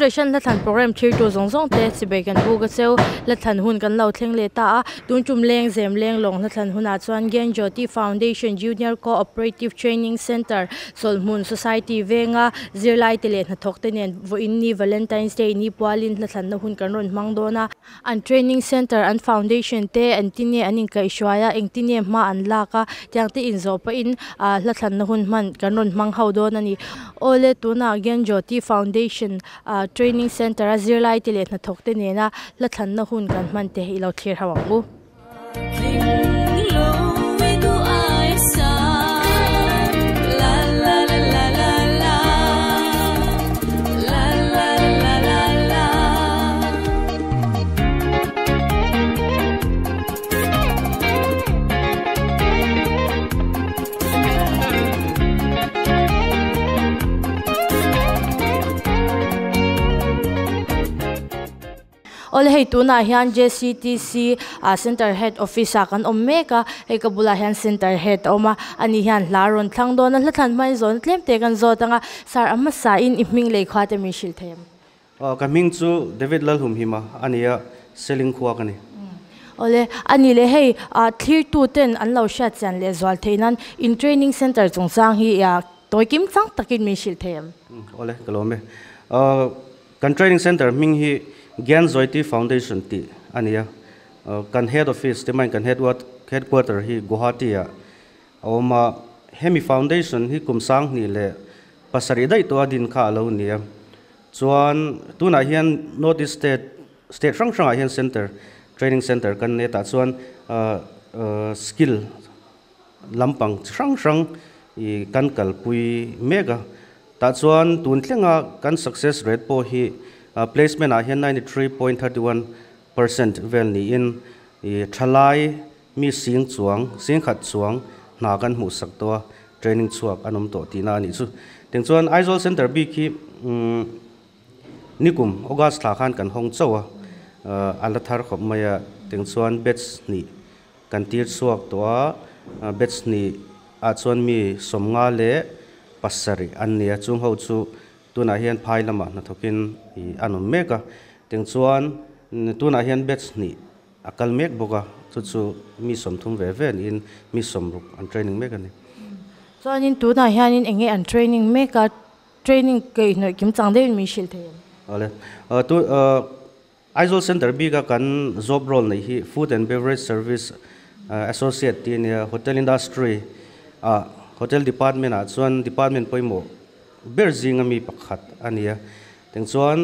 duration la than program thir to zong zong te sibe kan bu ga cheu la than hun kan lo thleng le ta a tun chum leng zem leng long la than hun a chuan Gen Jyoti Foundation Junior Cooperative Training Center Solmun Society venga zirlai te le na thok te nen vo in ni Valentine's Day ni pualin la than na hun kan ron mangdona an training center an foundation te an tine aning kai shwaya eng tine ma an laka tiang te in zo pa in la than na hun man kan ron mang hau don ani ole tuna Gen Jyoti Foundation training center a zirlai te le na thok te ne na la than na hun kan man te ilo thlir hawangu ole hei tuna hian JCTC center head office kan omeka hei kabula hian center head oma ani hian laron thangdon la than mai zon tlem te kan zo tanga sar amma sa in iming le khwate mi shil them coming to David Lalhum hima ania selling khuwa kani ole ani le hei thir tu ten an lo sha chan le zwal theinan in training center chungchang hi ya toikim chang takin mi shil them ole kalome kan training center ming hi Gen Jyoti Foundation ti ania kan head office te mai kan headquarter hi Guwahati ya oma hemi foundation hi kumsang ni le pasari dai to adin kha lo nia chuan tuna hian Northeast state rang hian center training center kan ne ta chuan skill lampang rang I kan kalpui mega ta chuan tun thlenga kan success rate po hi placement a hian 93.31% vel ni in thalai mi sing khat chuang na kan mu sak to training chuak anom to tina ni chu teng chuan Aizawl center bi ki nikum August thla khan kan hong chawa ala thar khop maya teng chuan batch ni kan tir chuak to batch ni a chuan mi somnga le pasari an nia chung ho chu tuna hian phai lama na thokin anom meka teng chuan tuna hian batch ni akal mek boka chu mi som thum ve in mi som ruk an training meka ni chuan in tuna hian in enge an training meka training ke noi kim chang de mi shil the ole tu Aizawl center bi ka kan job role nei hi food and beverage service associate in hotel industry hotel department chuan department poimo berzing ami pakhat ania teng chuan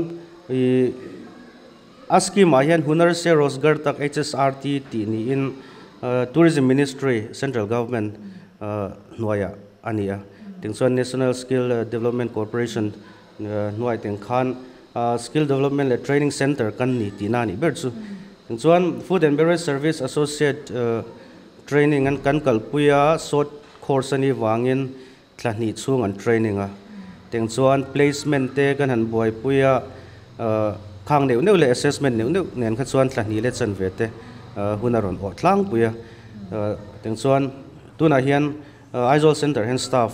aski ma hian hunar se rozgar tak HSRT ti ni in tourism ministry central government noya ania teng chuan national skill development corporation noi teng khan skill development and training center kan ni tina ni ber chu teng chuan food and beverage service associate training an kan kalpuya short course ani wangin thlani chung an training a teng chuan placement te kan han boy puya khang neu le assessment neu nen kha chuan thlani le chan ve te hunaron o tlang puya teng chuan tuna hian Aizawl center hen staff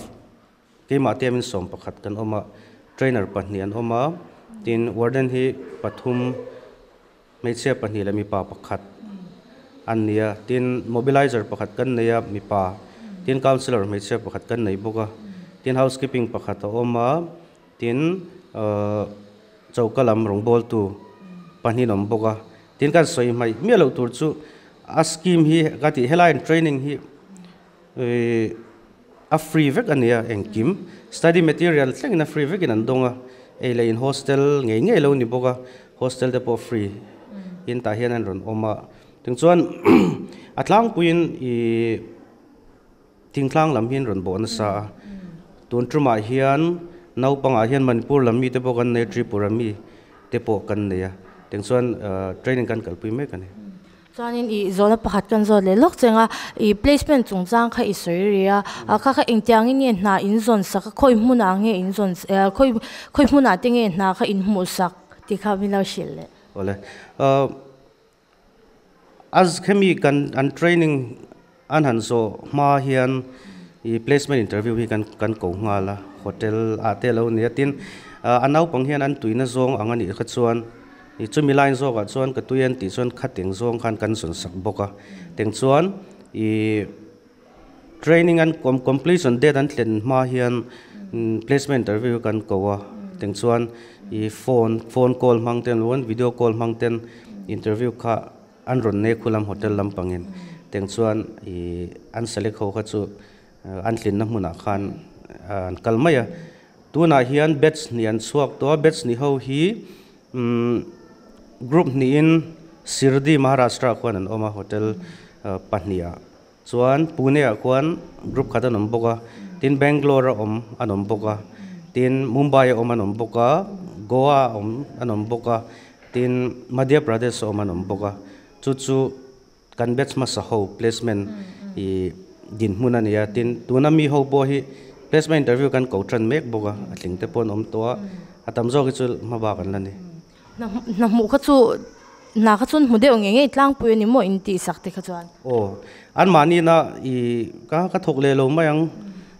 ke ma temin som pakhat kan oma trainer pahnian oma tin warden hi pathum meiche pahni le mi pa pakhat ania tin mobilizer pakhat kan neya mi pa tin counselor meiche pakhat kan nei boka tin housekeeping pakhat oma tin chaukalam rongbol tu pahninom boka tin kan soi mai melo tur chu a scheme hi gati heline training hi a free vek ania engkim study material thleng na free vek in andonga ele in hostel ngei lo ni boka hostel de po free in ta hian an ron oma ting chuan atlang puin tingtlang lam hin ron bon sa tun truma hian naupanga hian Manipur lammi te po kan nei Tripura mi te po kan neya teng chuan training kan kalpui me kan chuan in zona pakhat kan zo le lok chenga placement chungchang kha soiria kha engtiang in na in zon sak khoi hmuna nge in zon khoi hmuna te nge na kha in mu sak ti kha mi lo shil le ole as khemi kan an training an han so ma hian placement interview hi kan ko ngala hotel ate lo ne tin anau pang hian an tuina zong angani kha chuan I chumi line zo ka chuan ka tuyan ti chuan khating zong khan kan sun sak boka teng chuan I training and completion date an tlen ma hian placement interview kan kowa teng chuan I phone call mangten lon video call mangten interview kha an ron ne khulam hotel lampangin teng chuan I an select ho kha chu an tlen na hmuna khan an kalmaya tuna hian batch ni an chuak to batch ni ho hi group ni in Sirdi Maharashtra kwan an oma hotel pahnia chuan Pune a kwan group khata nom boka tin Bangalore om anom boka tin Mumbai om anom boka Goa om anom boka tin Madhya Pradesh om anom boka chu kan batch ma sa ho placement I din hmuna nia tin tuna mi ho bo hi placement interview kan ko tran mek boka atling te pon om to atam zo ki chul ma ba kan lani na mu kha chu na kha chun mude ong nge tlang pu ni mo in ti sakte kha chuan an mani na I ka thok le lo mayang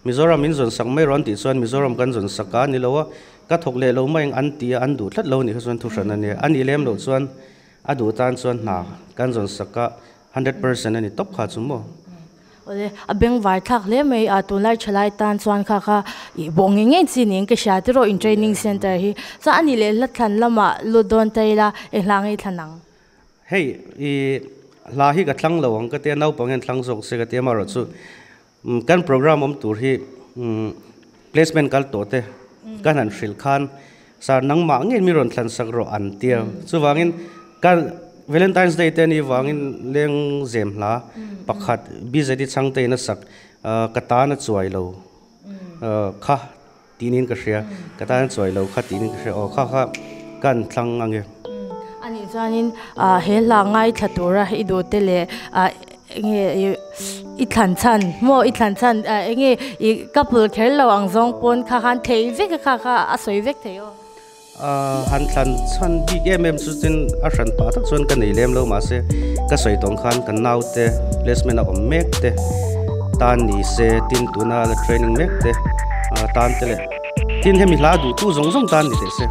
Mizoram in zon sak mai ron ti chuan Mizoram kan zon saka ni lo ka thok le lo mayang an ti an du thlat lo ni kha chuan thu ran ani an ilem lo chuan adu tan chuan na kan zon saka 100% ani top kha chu mo ole abeng war thak le mai atun lai chalai tan chuan kha I bong nge chining ke sha tro in training center hi cha ani le la than lama ludon taila e hlangai thanang hey I la hi ka thlang lo ang ka te nau pangen thlang jok se ka te ma ro chu kan program om tur hi placement kal to te kan han hril khan sar nang ma nge mi ron thlan sak ro an tia chu wangin kan Valentine's Day te ni wangin leng zem hla pakhat bizadi changte na sak kata na chuai lo kha tinin ka hria kata na chuai lo kha tinin ka hria kha kan thlang ange ani chanin he la ngai thatura I do tele nge I thlan chan mo I thlan chan nge I couple khel lo ang zong pon kha khan thei vek kha asoi vek theo han thlan chan bi em chu tin a ran pa tak chuan kan nei lem lo ma se ka soi tong khan kan nau te placement of mek te tan ni se tin tuna la training mek te tan tele tin hemi hla du tu zong tan ni te se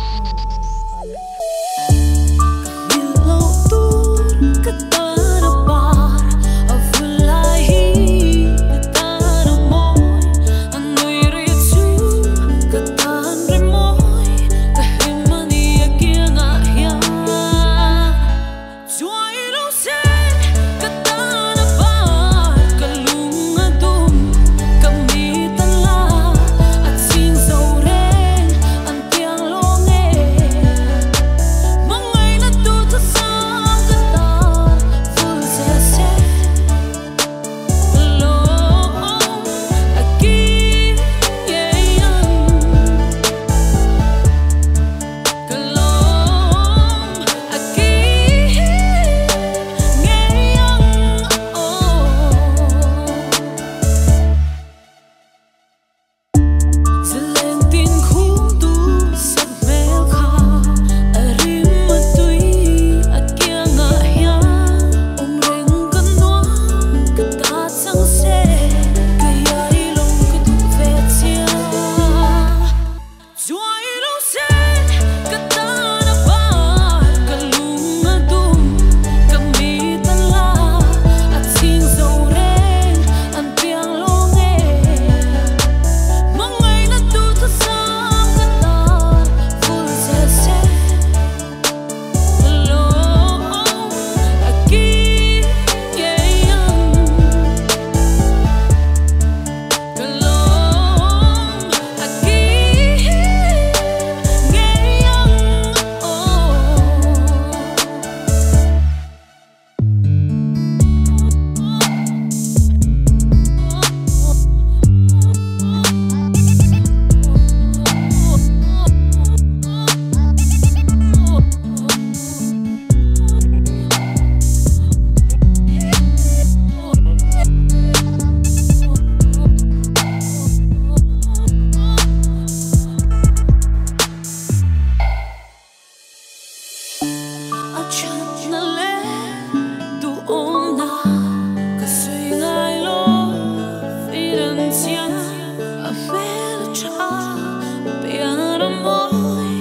I feel a child, being a boy.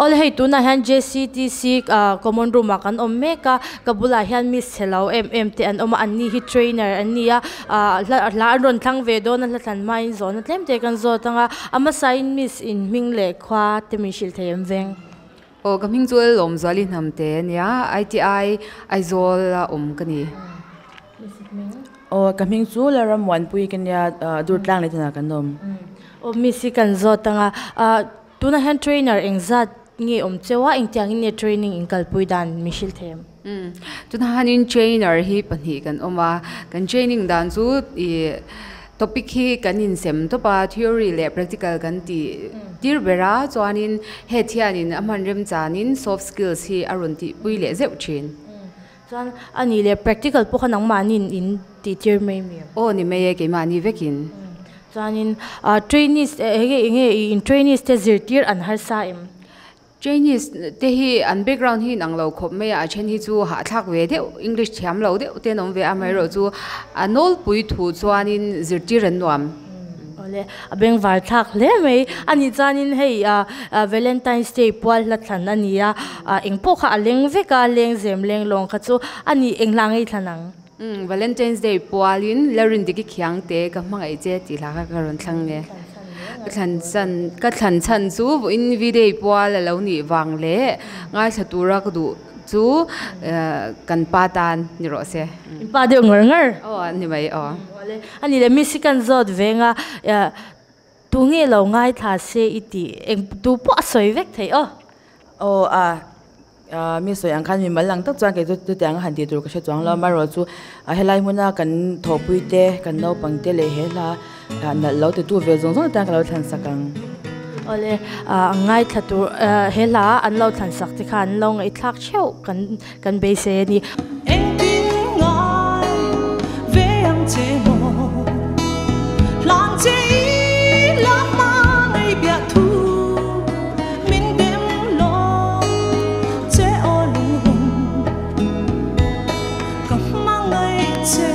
all hey tu na han JCTC common room kan omeka kabula hian miss hello MMT an oma anni hi trainer ania la ron thlang ve don la tlan mai zon tlem te kan zo tanga ama sign miss in mingle khwa temishil them veng o kaming zual lom zalin hamte nia ITI aizol kani o kaming zu la ram wan pui kan ya dur tlang le tana kan nom o misi kan zo tanga tuna han trainer engzat nge chewa engtiang in training in kalpui dan mishil them tuna hanin trainer hi pani kan oma kan training dan chu topic hi kan in sem to pa theory le practical kan ti tir bera chuanin he thianin aman rem chanin soft skills hi arun ti pui le zeu thin chuan ani le practical po khanang manin in teacher mai mi o ni me ke mani vekin chuanin trainees in trainees te zirtir an har sa em Chinese te hi an background hi nang lo khop me a chen hi chu ha thak ve de English thiam lo de te nom ve a mai ro chu anol pui thu chuanin zirtir an nuam ole abeng var thak le mai ani chanin hei Valentine's Day pwal la thlan ania engpo kha aleng veka leng zem leng long kha chu ani englangai thlanang Valentine's Day pwalin lerin diki khyang te ka mangai che ti la ka ron thlang ne thlan chan chu in video pwal lo ni wang le ngai thatura ka du chu kan patan ni ro se pa de ngar ni mai ole ani le misikan zot venga tunge lo ngai tha se iti eng tu po soi vek thei o mi soi ang khan mi malang tak chuan ke tu tang han ti tur ka chuang la ma ro chu helai muna kan thopui te kan no pangte le hela na lo te tu ve zong zong ta ka lo than sakang ole ngai thatu hela an lo than sak ti khan lo ngai thak cheu kan be se ni eng tin ngai ve ang che mo lang che la ma ngai bia thu min dem lo che o lu ka ma ngai che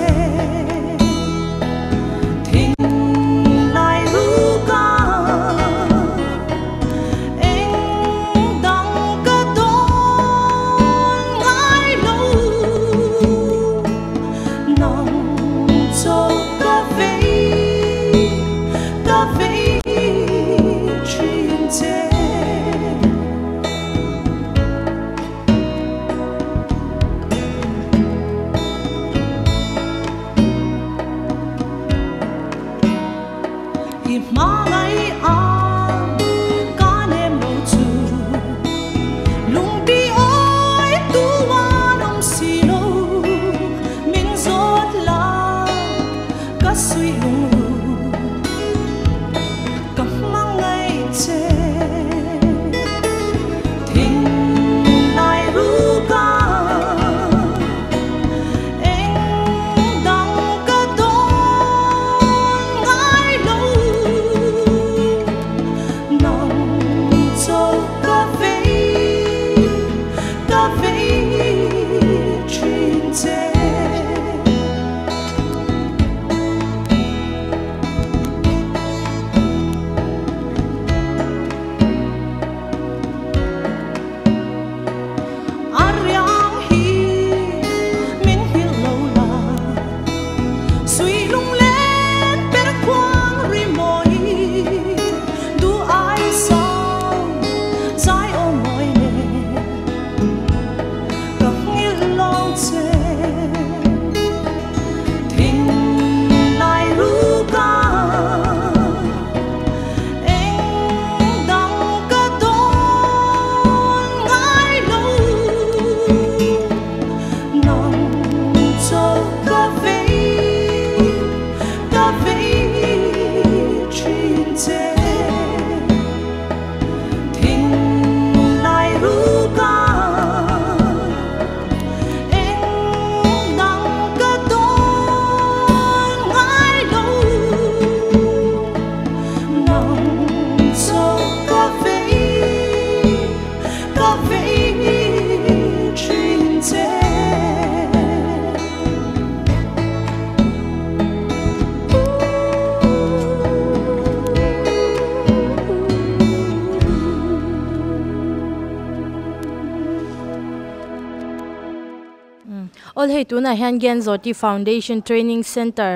ol hei tuna hian Genjoti Foundation Training Center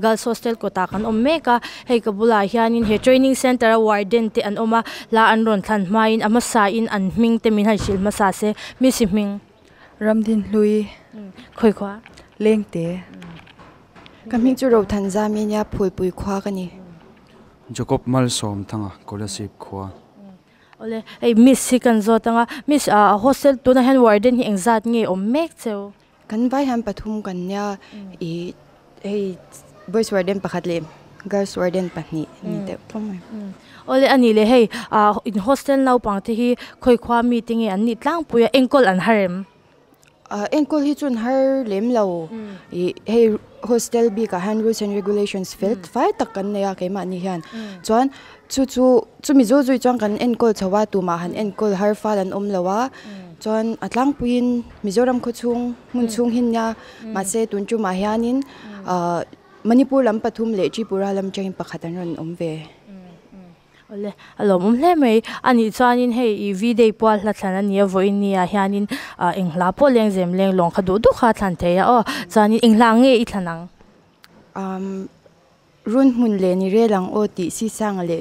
Girls Hostel ko ta kan omeka hei kabula hianin he training center warden te an oma la an ron than main ama sa in an hming te min hal ma sa se mi si hming Ramdin Lui khoi khwa Lengte Kaming chu ro than za mi nya phul pui khwa ka ni Jacob Malsom thanga scholarship khwa ole ei miss si kan zo tanga miss hostel tuna hian warden hi engzat nge omek cheu kan vai ham pathum kan nya I ei boys warden pakhat le girls warden pahni ni te thomai ole ani le hei in hostel nau pang te hi khoi khwa meeting e an ni tlang puya enkol an harem enkol hi chun har lem lo hey hostel bi ka han rules and regulations felt fai tak kan ne ya ke ma ni hian chuan chu mi zo zui chang kan enkol chawa tu ma han enkol har fal an lawa chuan atlang puin mizoram kho chung mun chung hin nya ma se tun chu ma hianin manipur lam pathum le tripura lam chang pakhatan ron ve ole alo mum le mai ani chanin hei I video pal la thana nia voin nia hianin engla po leng zem leng long khadu du kha than theya o chanin engla nge I thanang run mun le ni re lang o ti si sang le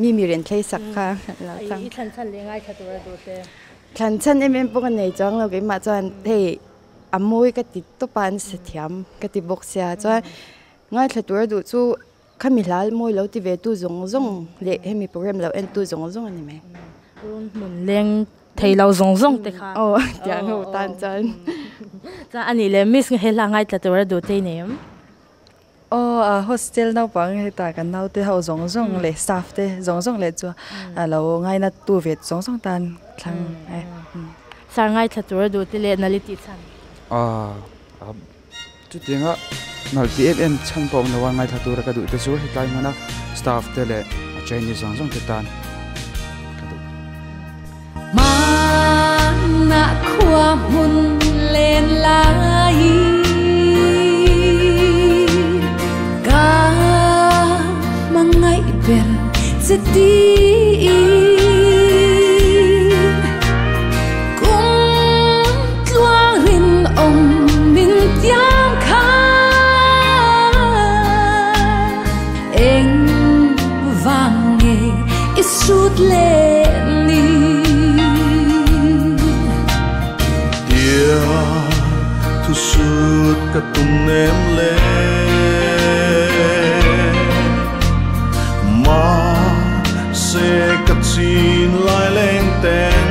mi ren thlei sak kha la sang I than le ngai khatura do te than chan em po kan nei chang lo ke ma chan thei amoi ka ti to pan se thiam ka ti bok sia cha ngai khatura du chu Kamilal moi lo ti ve tu zong le hemi program lo en tu zong ani me run mun leng thei lo zong te kha oh ya ngo tan chan cha ani le miss he la ngai tlatura do te nem hostel nau pang he ta kan nau te ho zong le staff te zong le chu lo ngai na tu ve zong tan thlang sar ngai tlatura do te le naliti chan chu tinga nal PFM chan pom na wa ngai thatura ka du te chu hikai mana staff te le Chinese zong te tan mana khwa mun len lai ka mangai ber zeti sút lên đi tia thu sút cả tung em lên mà sẽ cắt xin lại lên tên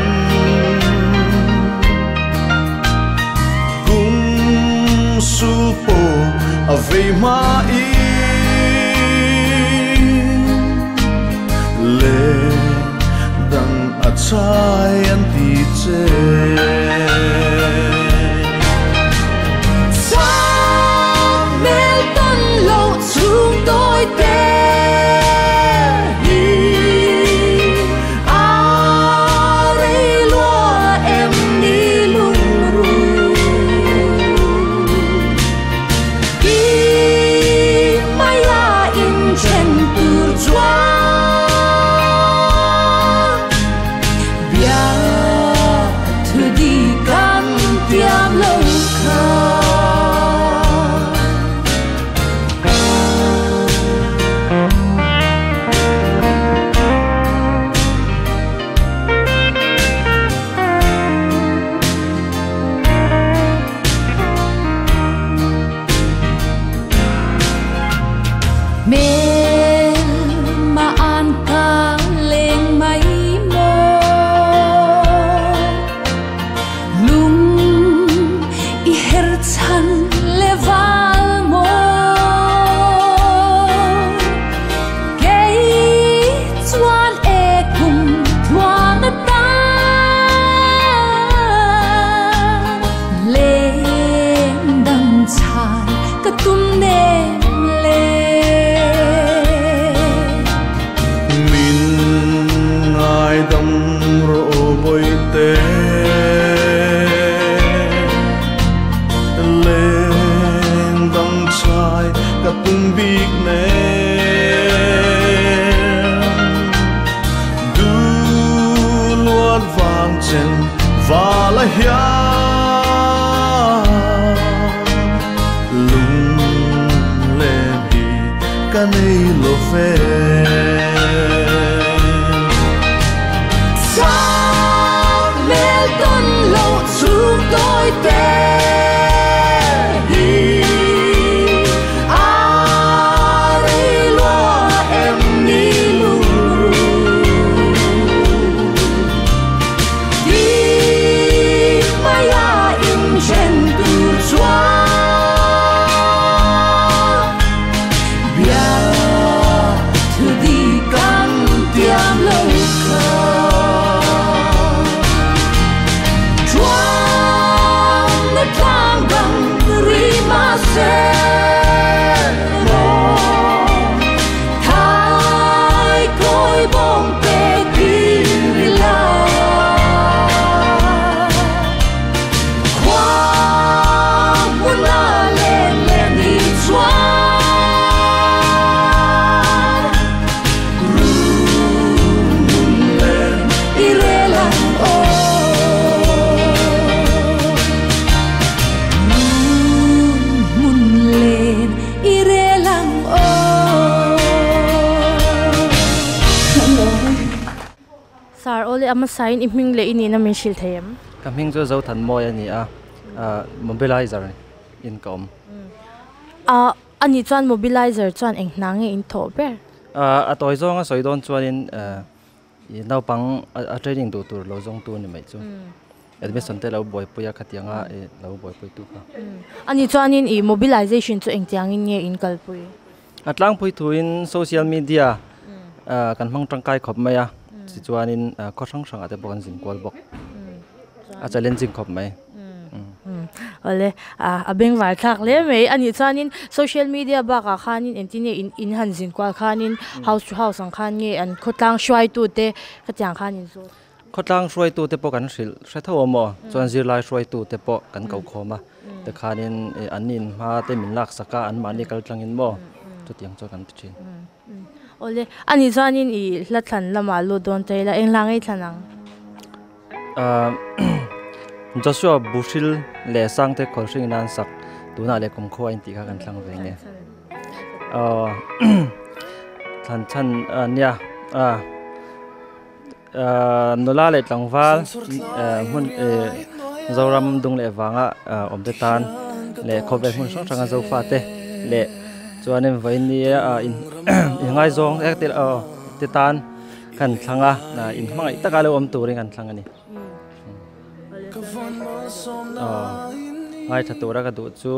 cũng su po à về mà trai anh đi chơi sao mê tân lâu chúng tôi tên ai lúa em đi lung ru đi mai là in trên từ choa tum nem le kanei lo fe sao mel ton lo chu tôi te ama sign iming le ini na min shil thayam kaming zo zo than moi ani a mobilizer income ani chuan mobilizer chuan engnang in tho ber a toy zong a soidon chuanin nau pang a training du tur lo zong tu ni mai chu admission te lo boy puya khatianga lo boy pui tu ka ani chuanin I mobilization chu engtiang in nge in kalpui atlang pui thu in social media kan mang tangkai khop maya si chuanin ko sang sang ate bokan jing kol bok a challenging khop mai ole abeng war thak le me ani chuanin social media ba ka khanin entine in han jin kwal khanin house to house ang khan nge an khotlang shwai tu te khatiang khanin zo khotlang shwai tu te po kan sil sa thaw mo chuan zir lai shwai tu te po kan kau khoma te khanin anin ma te min lak saka an mani kal tlangin mo chu tiang cho kan pichin ole ani chuanin I hlathan lama lo don te la englangai thanang Joshua Bushil le sang te khosing nan sak tuna le kum kho in ti kha kan thlang ve nge than chan nia nola le tlangwal mun zoram dung le wanga om te tan le khobe mun sang sang zo fa te le chuanin vaini in ngai zong ek te tan kan thlanga na in hmangai taka lo om turing kan thlangani ngai thatura ka du chu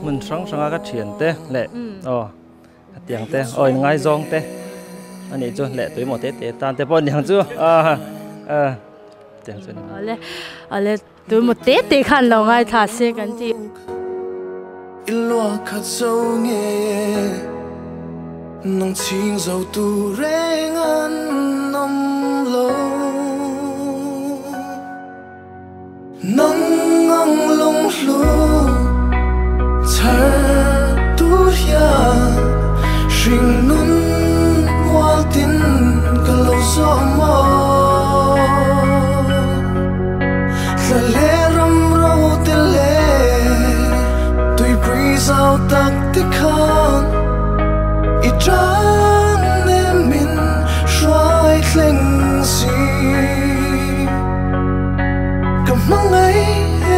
mun sang sanga ka thian te le tiang te oi ngai zong te ani chu le tui mo te tan te pon yang chu tiang chu ale tui mo te khan lo ngai tha se kan ti ilwa khat zo nge nang ching zo tu reng an nom lo nang ngang long lu char tu ya shing nun wal tin ka lo so mo la le ram ro te le tui breeze out tak te khan I tran ne min shwai thleng si mangai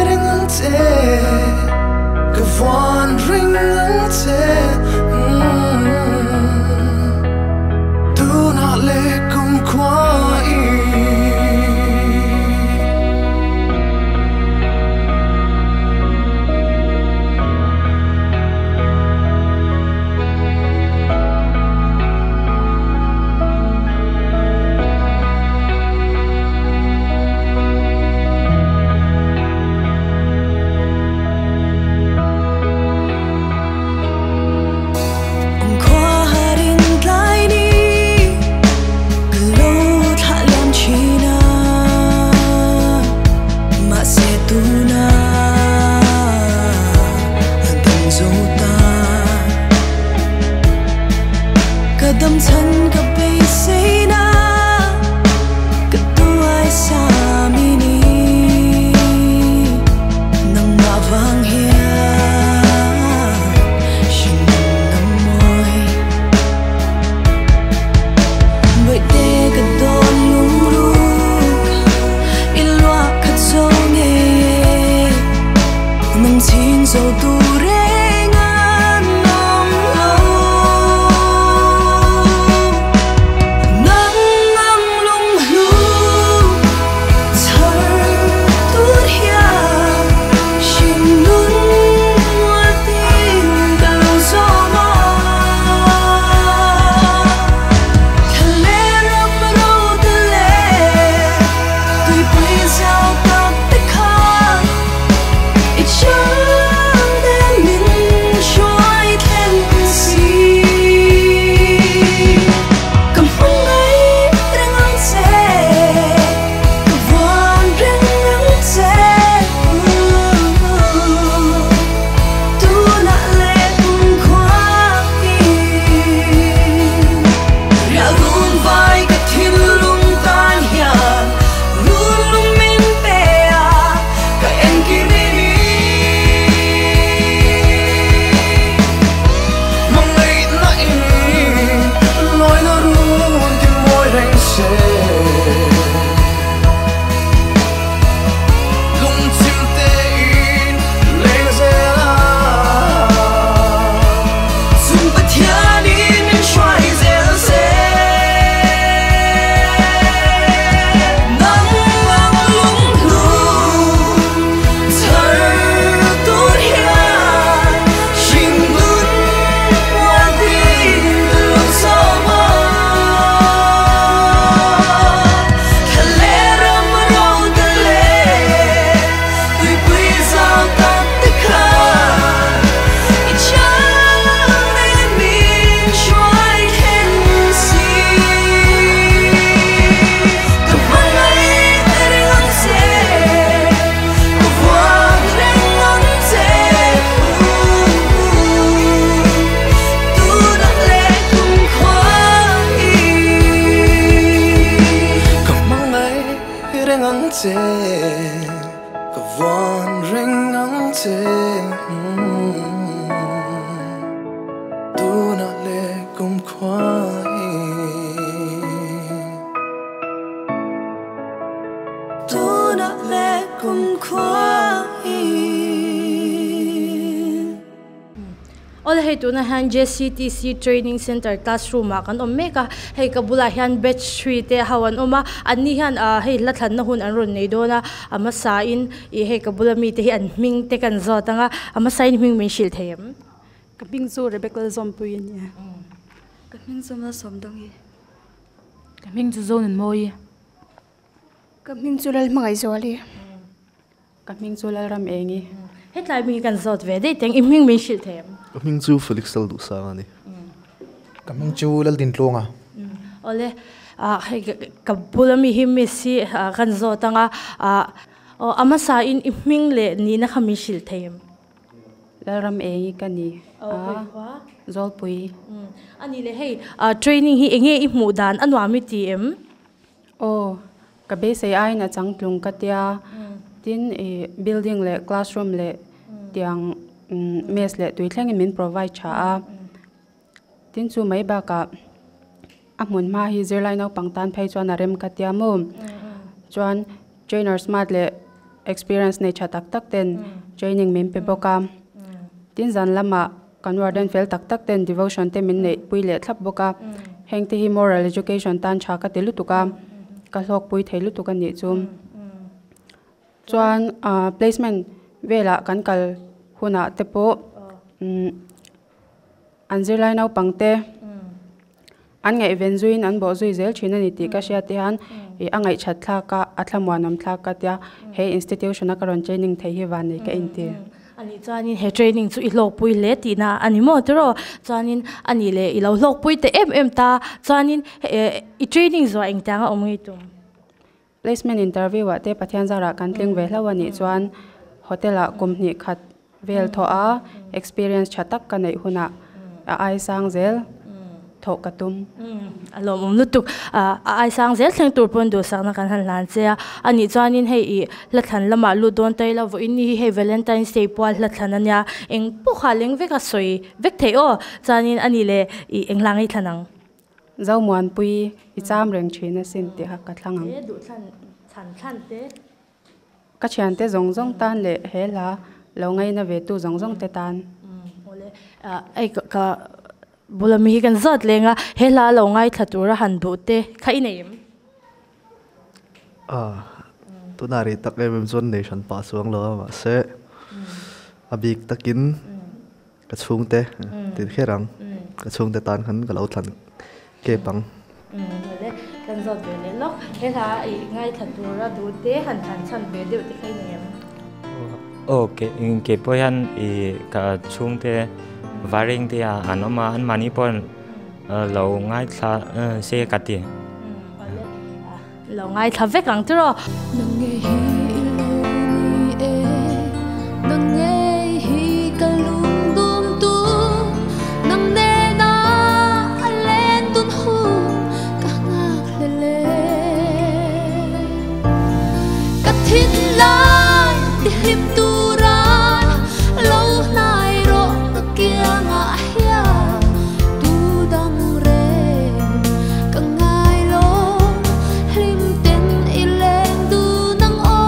ring ang te kawan ring ang te do not let kum kwai na le kum khwai tu na le kum khwai All hey tu na han JCTC Training Center classroom kan omeka hey kabula han batch 3 te hawan oma ani han hey lathan na hun anron nei dona ama sa in e hey kabula mi te an ming te kan zo tanga ama sa in ming min shil them kaping zo rebekal zompuin ya kaping zo na somdong Kaming zu zon moi. kaping zo lal mangai zoli Kaming zo lal ram engi het lai mi kan zot ve de teng iming min shil them Kaming chu Felix sal du sa ani. Kaming chu lal din tlonga. Ole hey kabula mi him mi si kan zo tanga ama sa in iming le ni na khami shil them lal ram engi kani zol pui ani le hey training hi enge I mu dan anwa mi ti em o ka be se ai na changtlung katia tin building le classroom le tiang mes le tuithleng min provide cha a tin chu mai ba ka amun ma hi zirlai no pangtan phei chuan arem katia mo chuan trainer smart le experience nei cha tak tak ten training min pe boka tin zan lama conwarden fel tak tak ten devotion te min nei pui le thlap boka heng te hi moral education tan cha ka te lu tuka ka hlok pui theilu tuka ni chum chuan placement vela kan kal huna te po anzirlai no pangte an ngai venzuin an bo zui zel thina ni ti ka sia ti han angai that thla ka athlamwanam thla ka tia he institution a karon training thei hi van nei ka inti ani chanin he training chu I lok pui le ti na ani mo tro chanin ani le I lo lok pui te em ta chanin I training zo eng tanga omngi tum placement interview wa te pathian zara kan tling ve hlawani chuan hotela company khat vel tho a experience chatak ka nei huna ai sang zel tho katum alom lutuk ai sang zel thleng tur pon do sang na kan han lan che ani chanin hei la than lama lu don tai la vo ini he Valentine's Day pal la than ania eng pu khaleng veka soi vek thei o chanin ani le eng langai thanang zau muan pui I cham reng thina sin te ha ka thlangang du than te ka chian te zong zong tan le hela lo ngai na ve tu zong zong te tan ole ai ka bulami kan zat lenga hela lo ngai thatura han bu te khai neim Tunari tak em zon nation pa suang lo ma se abik takin ka chung te tin kherang ka chung te tan khan ka lo thlan ke pang ole kan zat ve le lok hela ngai thatura du te han than chan ve de te khai neim okay in ke poyan ka chung te varing te anoma an mani pon lo ngai tha se kati lo ngai tha ve kang tro nang nge hi lo ni e nang nge hi kalung dum tu nang ne na alen tun hu ka ngak le le ka thin lai ti hip tu ran lo nai ro ka kia nga hia tu dang re ka ngai lo hlim ten ileng du nang o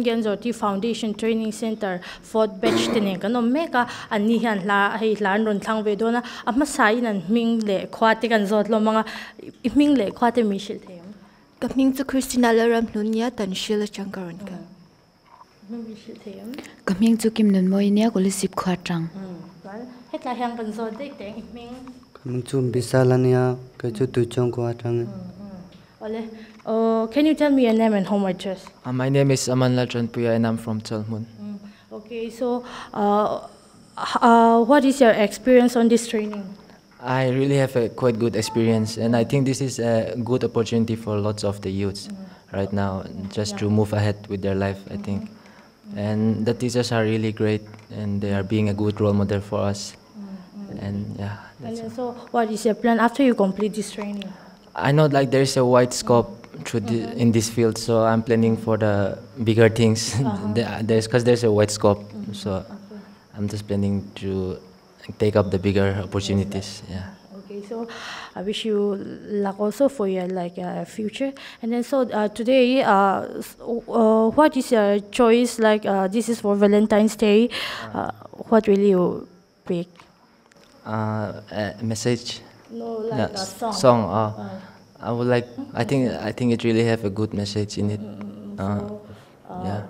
Gen Zoti Foundation Training Center fourth batch tene kan meka ani han la hei lan ron thang ve dona ama sai nan ming le khwate kan zot lo manga ming le khwate mi shil the Kaming to Christina Laram Nunya tan Sheila Chankaran ka. mi shil the Kaming to Kim Nun Moinia ko lisip khwatang. het la hang kan zot dek teng ming Kaming to Bisalania ka chu tu chong ko atang. ole can you tell me your name and home address? My name is Aman Lachan Puya and I'm from Chalmun. Okay, so what is your experience on this training? I really have a quite good experience, and I think this is a good opportunity for lots of the youths right now, just to move ahead with their life, I think. And the teachers are really great, and they are being a good role model for us. And yeah. And then, so what is your plan after you complete this training? I know like there is a wide scope through in this field, so I'm planning for the bigger things. There's a wide scope, so I'm just planning to take up the bigger opportunities. Yeah. Okay, so I wish you luck also for your future. And then so today, what is your choice? Like this is for Valentine's Day. What will you pick? A message. No, like a song. Song. I would like. I think it really have a good message in it. Yeah.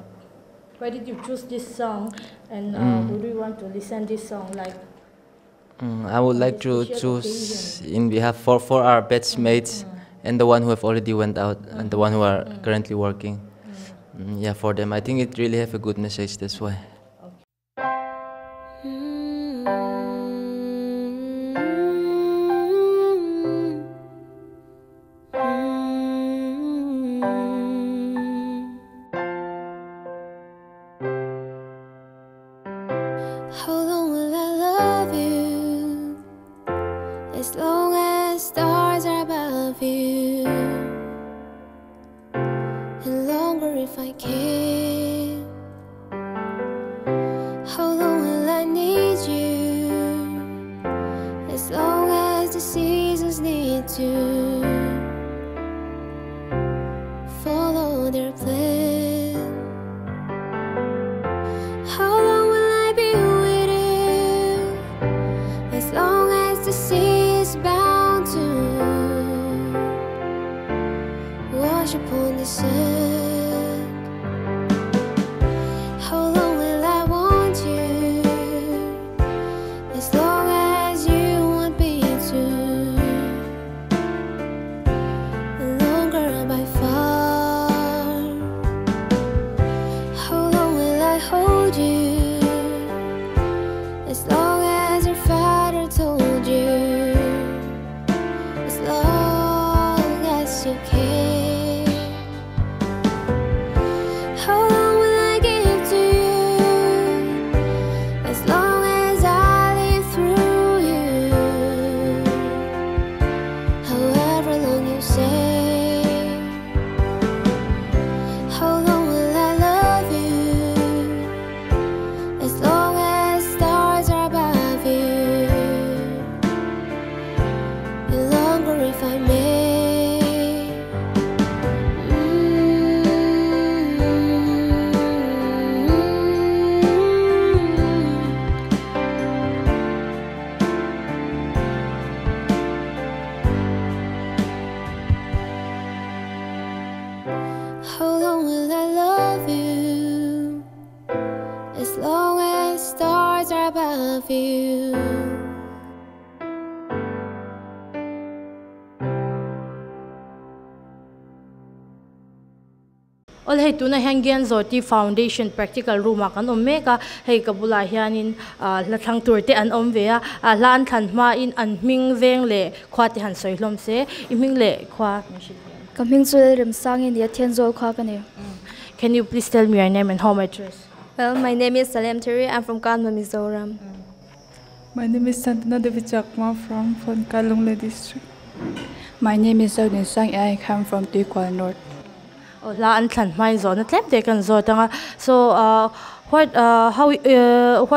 Why did you choose this song? And do you want to listen this song like? I would like to choose in behalf for our batchmates and the one who have already went out and the one who are currently working. Yeah, for them. I think it really have a good message. That's why. How long will I love you? As long as stars are above you, and longer if I can. How long will I need you? As long as the seasons need to follow their plan. How long will I be with you? As long as the sea is bound to wash upon the sand. How long will I want you? As long as you want me to. Longer by far. How long will I hold you? As long as your father told you. As long as you can. How long will I give to you? As long as I live through you. However long you say. How long will I love you? As long as stars are above you. And longer if I may. How long will I love you? As long as stars are above you. All hey tuna Gen Zoti Foundation practical room kan omeka hey kabula hianin lathang turte an omvea lan than ma in an ming veng le khwate han soilom se iming le khwa Kaming Sul Rim Sang in the Tianzol Kwakane. Can you please tell me your name and home address? Well, my name is Salem Terry. I'm from Kanma, Mizoram. My name is Santana Devichakma from Kalungle district. My name is Zhao Sang. I come from Tikwa North. La an than mai zo na tlem te kan zo tanga. So what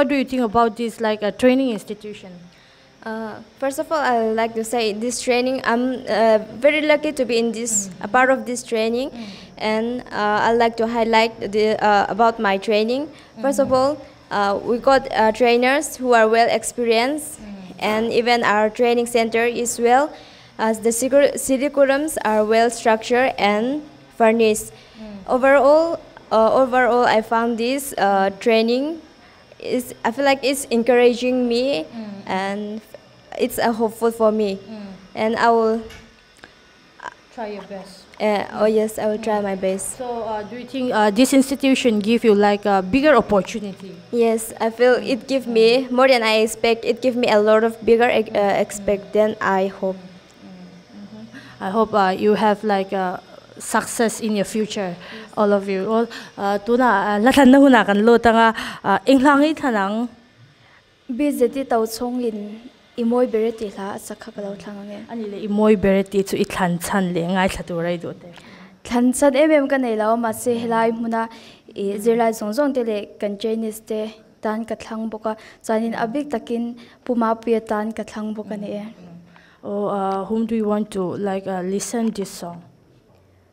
do you think about this like a training institution? First of all, I would like to say this training, I'm very lucky to be in this a part of this training, and I'd like to highlight about my training. First of all, we got trainers who are well experienced, and even our training center is well, as the curriculums are well structured and furnished. Overall, I found this training I feel like it's encouraging me, and it's hopeful for me, and I will try your best. Oh yes, I will try my best. So do you think this institution give you like a bigger opportunity? Yes, I feel it give me more than I expect. It give me a lot of bigger expect than I hope. I hope you have like success in your future, all of you. All tuna latan na huna kan lo tanga inglangi thanang bizeti tau chonglin imoi bereti la sakha kalo thangange ani le imoi bereti chu I thlan chan le ngai thaturai do te thlan chan em kan nei law ma se helai muna e zirlai zongjong te le kan Chinese te tan ka thlang boka chanin abik takin puma pia tan ka thlang boka ne. Whom do you want to like listen this song?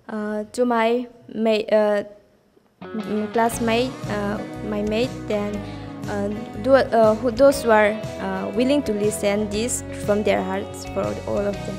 To my classmate, my mate, then those who are willing to listen this from their hearts, for all of them.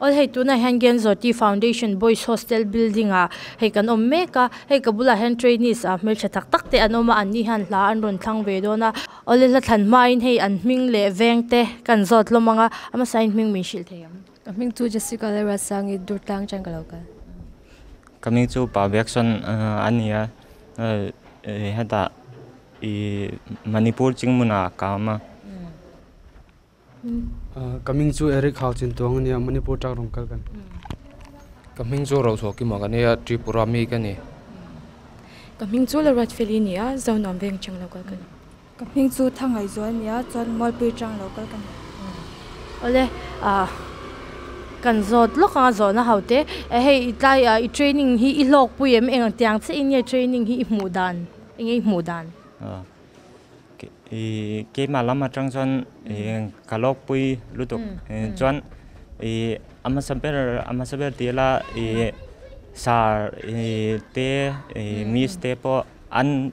All hey tu na hangen zoti foundation boys hostel building a hey kan meka hey kabula hand trainees a mel chatak tak te anoma ani han la an ron thlang ve do na all la than main hey an ming le veng te kan zot lo manga ama sign ming mi shil theyam kaming tu Jessica le rasang I durtlang chang kaloka kaming chu pa vection ania hata I Manipur chingmuna kama coming to Eric House in Tongania Manipur Tarong Kalkan. Coming to Rosoki Magania Tripura Megani. Coming to the Rat Felinia, zone on Veng Chang local. Coming to Tangai Zonia, John Molpe Chang local. Ole kan zot lo ka zona haute hey itlai I training hi ilok puyem eng tiang che in training hi mudan eng mudan cái mà lắm mà trong chân cả lốc pui lú tục chân amasaber tí là sa té mis té po an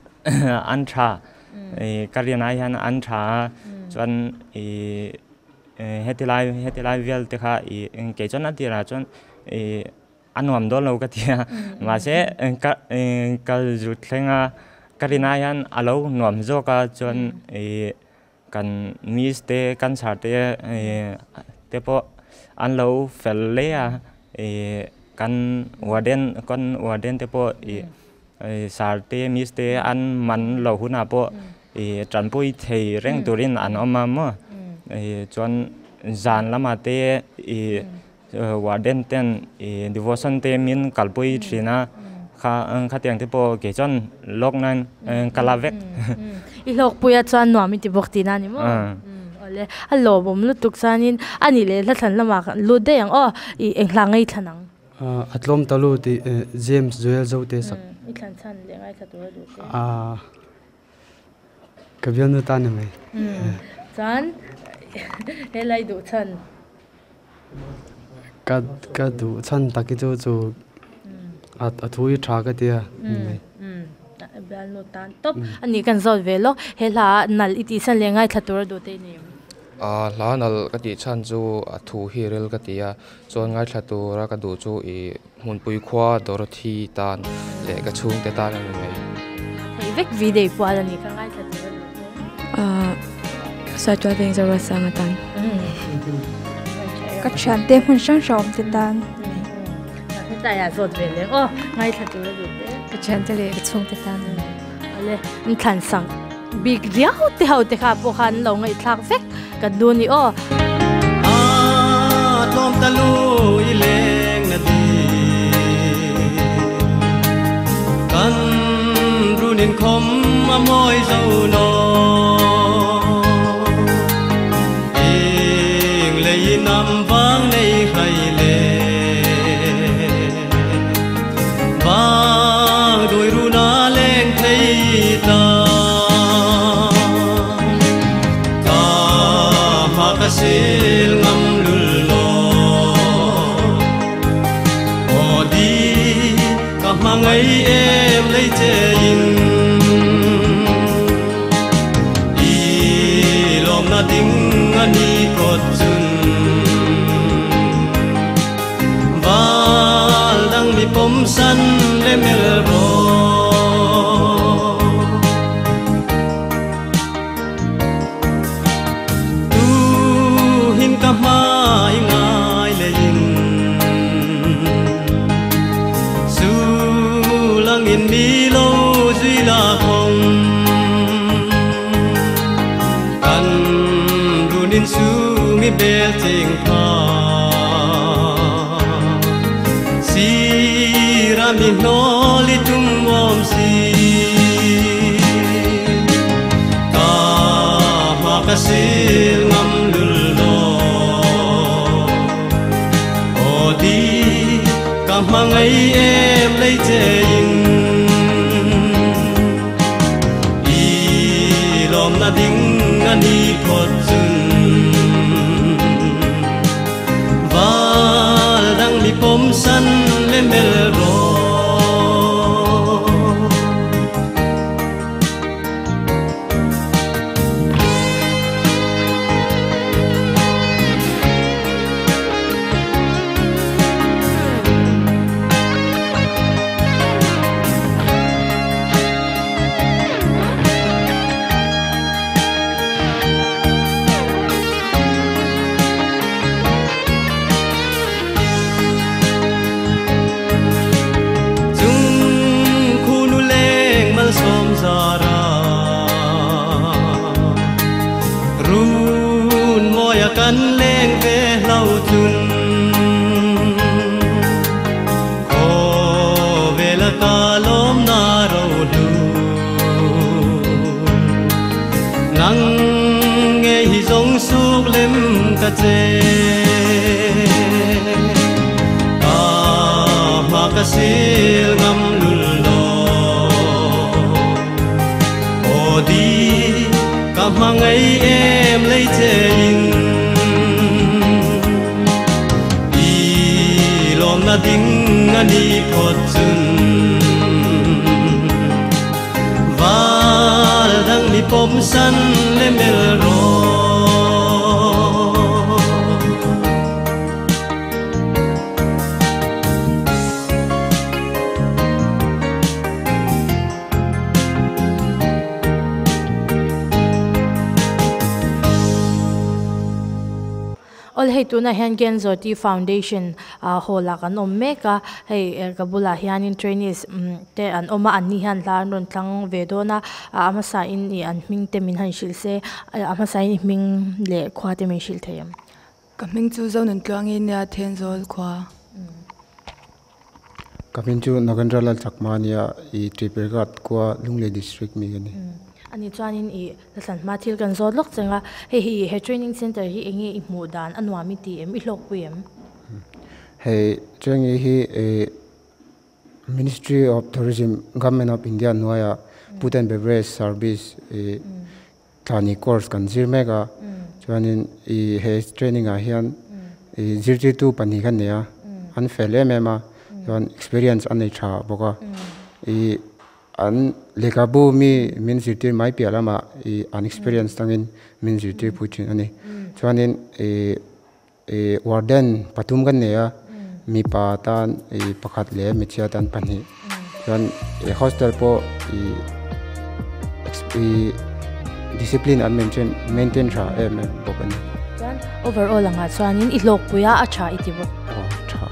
trà cái này anh an trà chân hết lại vel té khá cái chân anh tí là chân anh làm đó lâu cái kia mà sẽ cái rút lên cái này anh alo nuam zo ka chon kan mis te kan sar te po an lo fel le a kan warden te po sar te mis te an man lo huna po tran pui thei reng turin an oma mo chon zan lama te warden ten devotion te min kalpui thina khá tiếng thế po kể chọn lok nan kalavek ilok puya chuan nuam ti bok ti na ni mo ole allo bom lu tuk sanin ani le la than lama lu de ang I englangai thanang atlom talu ti James Joel zote sak I than chan le ngai thatu du te kabian nu tan mai chan helai du chan ka du chan takitu chu thui tha ka tia bal no tan top ani kan zol velo hela nal iti san lengai thatur do te ni la nal ka ti chan chu thu hi rel ka tia chon ngai thatura ka du chu I mun pui khwa Dorothy tan le ka chung te tan ani mai ei vek video pala ni ka ngai thatur sa chwa veng za rasang tan ka chan te hun sang shom te tan tại zot về ngay thật rồi cái chuyện thế này cái chung thế tan ale thằng sang big riau te hau te kha po khan lo ngai thak vek kan du ni tlom talu I leng na di kan runin khom moi zau no eng lei nam vang nei khai le đôi ru na lên thấy ta cả hạ ca sil ngâm lul lo ô đi cả mang ấy em lấy chế in đi lom na tiếng anh đi cột chân và đang bị bom san le mel ro tu hin ka mai ngai le in su lang in mi lo duy la hồng kan runin su ngi bel ting pha mi no li tum om si ka ha ka sil ngam lul lo o di ka mangai em lấy che in I lom na ding ani phot chun val dang mi pom san le mel ro kan leng ve lau chun ko ve la kalom na ro lu ngang nghe hi zong suk lem ka che ka ma ka sil ngam lul lo o di ka mangai em lấy che in i lom na ding ani phot chun val dang ni pom san le mel ro All hey tu na hian Genzoti Foundation hola kan omeka hey kabula hian in trainees te an oma an ni han lar non tlang vedona ama sa in I an ming te min han shil se ama sa in ming le khwa te min shil thayam kaming chu zon an tlang in ya then zol khwa kaming chu Nagendra Chakmania I Tripergat kwa Lungle district mi gani ani chuanin I lasan mathil kan zot lok chenga he training center hi enge I mu dan anwami ti em I hlok puem hey chengi hi Ministry of Tourism Government of India noya food and beverage service thani course kan zirmega chuanin he training a hian zirti pani kan ne an fele mema chuan experience an nei tha boka an lekabu mi min zirtir mai pialama an experience tangin min zirtir puchin ani chuanin warden patum kan neya mi pa tan pakhat le michia tan pani chuan hostel po discipline and maintain tha em bokani chuan overall anga chuanin I hlok puya a tha itibo tha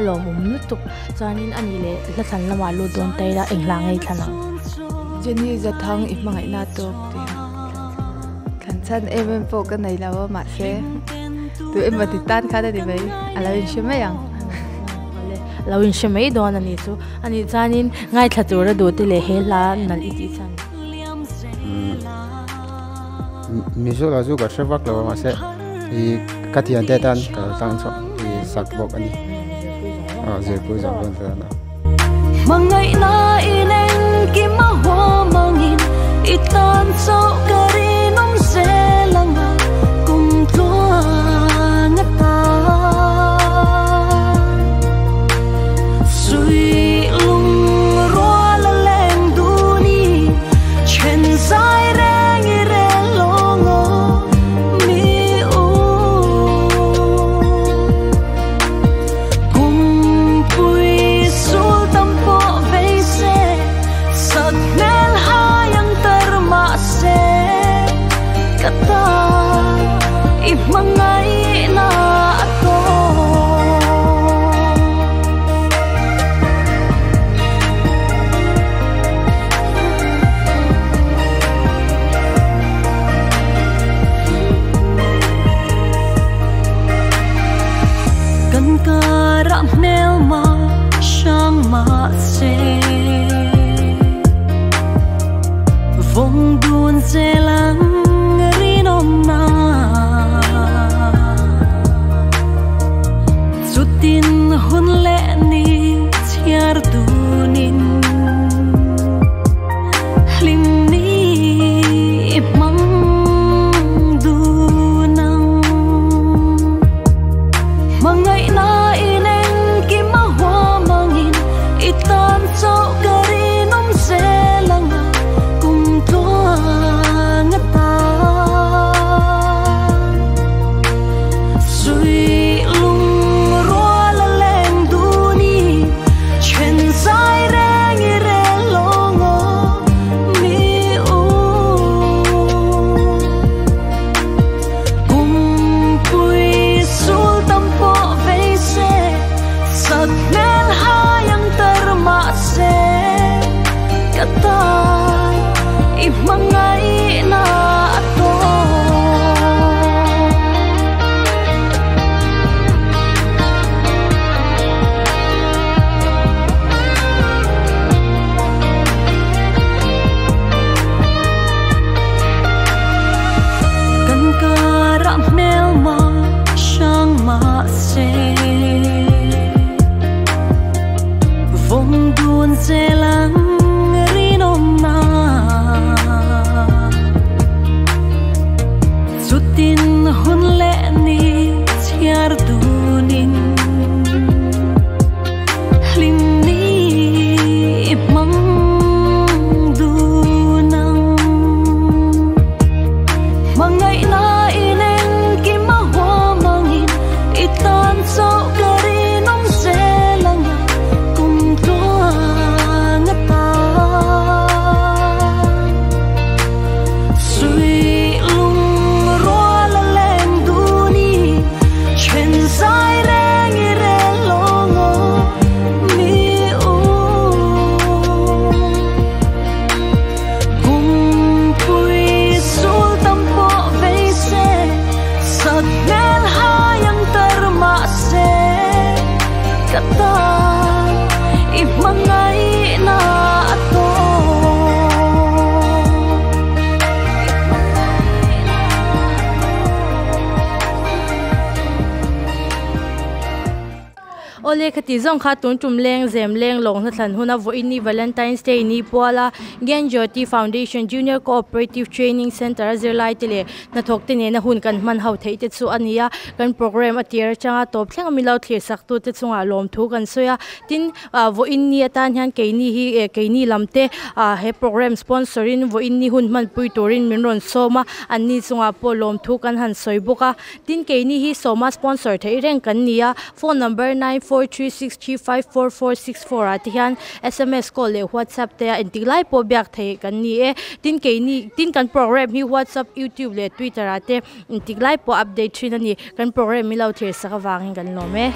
alo mum nutuk chuanin ani le lathan lama lu don taira englangai thana jeni zathang I mangai na tok te kan chan em po ka nei lawa ma se tu em ba tan kha de bai alawin shme yang lawin shme don ani chu ani chanin ngai thatura do te le he la nal iti chan mizola zu ga shewak lawa ma se katian te tan ka tang so sakbok ani zirpu zabon tana mangai na ineng ki mahwa mangin itan so karinom selanga kum tuanga ta sui lung rola leng duni chen sai reng ire longo mi u kum pui sul tampo veise sat mel hayang terma se kata imangai na ato kan kara mel ma shang ma se vong dun se lang rinom na sutin hun le ni chiar tunin lim ni mang dunang mangai na ineng ki mahwa mangin itan so mel ma shang ma se vong duan se lang rinom na sutin hun le ni tiar dunin lim ni mang dunang mangai na inen ki mahwa mangin itan so garinong selang kum tuang ta sui lung roa la leng duni chen sai reng ire longo mi u kum pui sul tampo veise sat mel hayang terma se kata imangai na ato ole khati zong kha tun tum leng zem leng long na than huna vo ini Valentine's Day ni poala Gen Jyoti Foundation Junior Cooperative Training Center zirlai tile na thok te ne na hun kan man hau thei te chu ania kan program atir changa top thleng mi lau thlir sak tu te chunga lom thu kan soya tin vo inni atan han ke ni hi ke ni lamte he program sponsorin vo inni hun man pui torin minron soma anni chunga po lom thu kan han soibuka tin ke ni hi soma sponsor thei reng kan nia phone number 9436354464 atihan SMS call le WhatsApp te intiglai po biak thei kan ni e tin ke ni tin kan program hi WhatsApp YouTube le Twitter ate intiglai po update thin ani kan program mi lau thir saka wangin kan lome